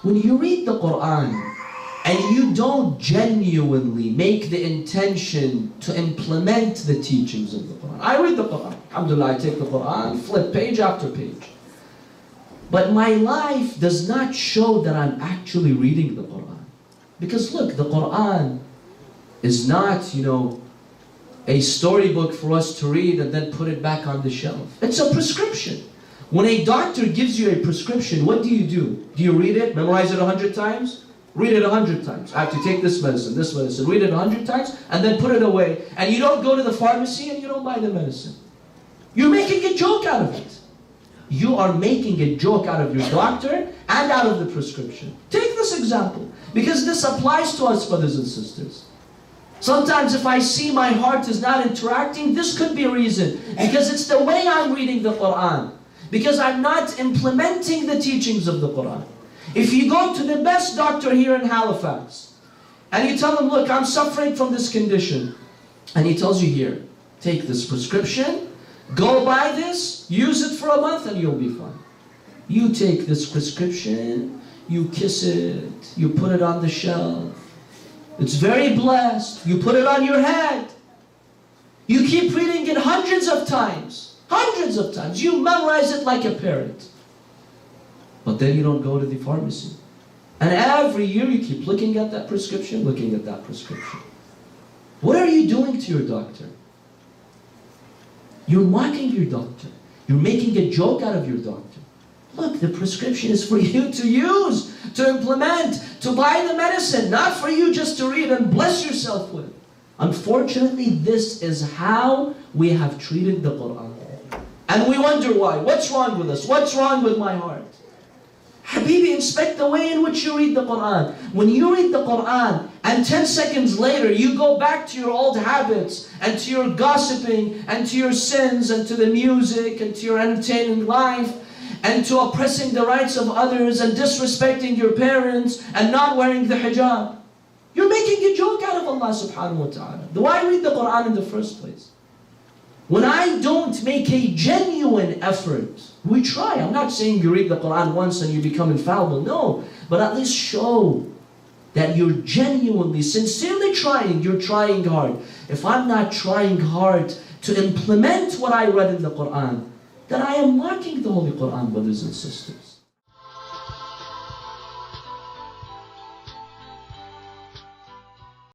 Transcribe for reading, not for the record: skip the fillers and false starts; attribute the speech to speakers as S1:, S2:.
S1: When you read the Qur'an and you don't genuinely make the intention to implement the teachings of the Qur'an. I read the Qur'an. Alhamdulillah, I take the Qur'an, flip page after page. But my life does not show that I'm actually reading the Qur'an. Because look, the Qur'an is not, a storybook for us to read and then put it back on the shelf. It's a prescription. When a doctor gives you a prescription, what do? Do you read it, memorize it 100 times? Read it 100 times. I have to take this medicine, read it 100 times, and then put it away. And you don't go to the pharmacy and you don't buy the medicine. You're making a joke out of it. You are making a joke out of your doctor and out of the prescription. Take this example, because this applies to us, brothers and sisters. Sometimes if I see my heart is not interacting, this could be a reason. Because it's the way I'm reading the Qur'an. Because I'm not implementing the teachings of the Qur'an. If you go to the best doctor here in Halifax, and you tell him, look, I'm suffering from this condition. And he tells you, here, take this prescription, go buy this, use it for a month, and you'll be fine. You take this prescription, you kiss it, you put it on the shelf. It's very blessed. You put it on your head. You keep reading it hundreds of times. Hundreds of times. You memorize it like a parrot. But then you don't go to the pharmacy. And every year you keep looking at that prescription, looking at that prescription. What are you doing to your doctor? You're mocking your doctor. You're making a joke out of your doctor. Look, the prescription is for you to use, to implement, to buy the medicine, not for you just to read and bless yourself with. Unfortunately, this is how we have treated the Qur'an. And we wonder why. What's wrong with us? What's wrong with my heart? Habibi, inspect the way in which you read the Qur'an. When you read the Qur'an and 10 seconds later you go back to your old habits and to your gossiping and to your sins and to the music and to your entertaining life and to oppressing the rights of others and disrespecting your parents and not wearing the hijab, you're making a joke out of Allah subhanahu wa ta'ala. Why read the Qur'an in the first place? When I don't make a genuine effort, we try. I'm not saying you read the Qur'an once and you become infallible. No. But at least show that you're genuinely, sincerely trying. You're trying hard. If I'm not trying hard to implement what I read in the Qur'an, then I am mocking the Holy Qur'an, brothers and sisters.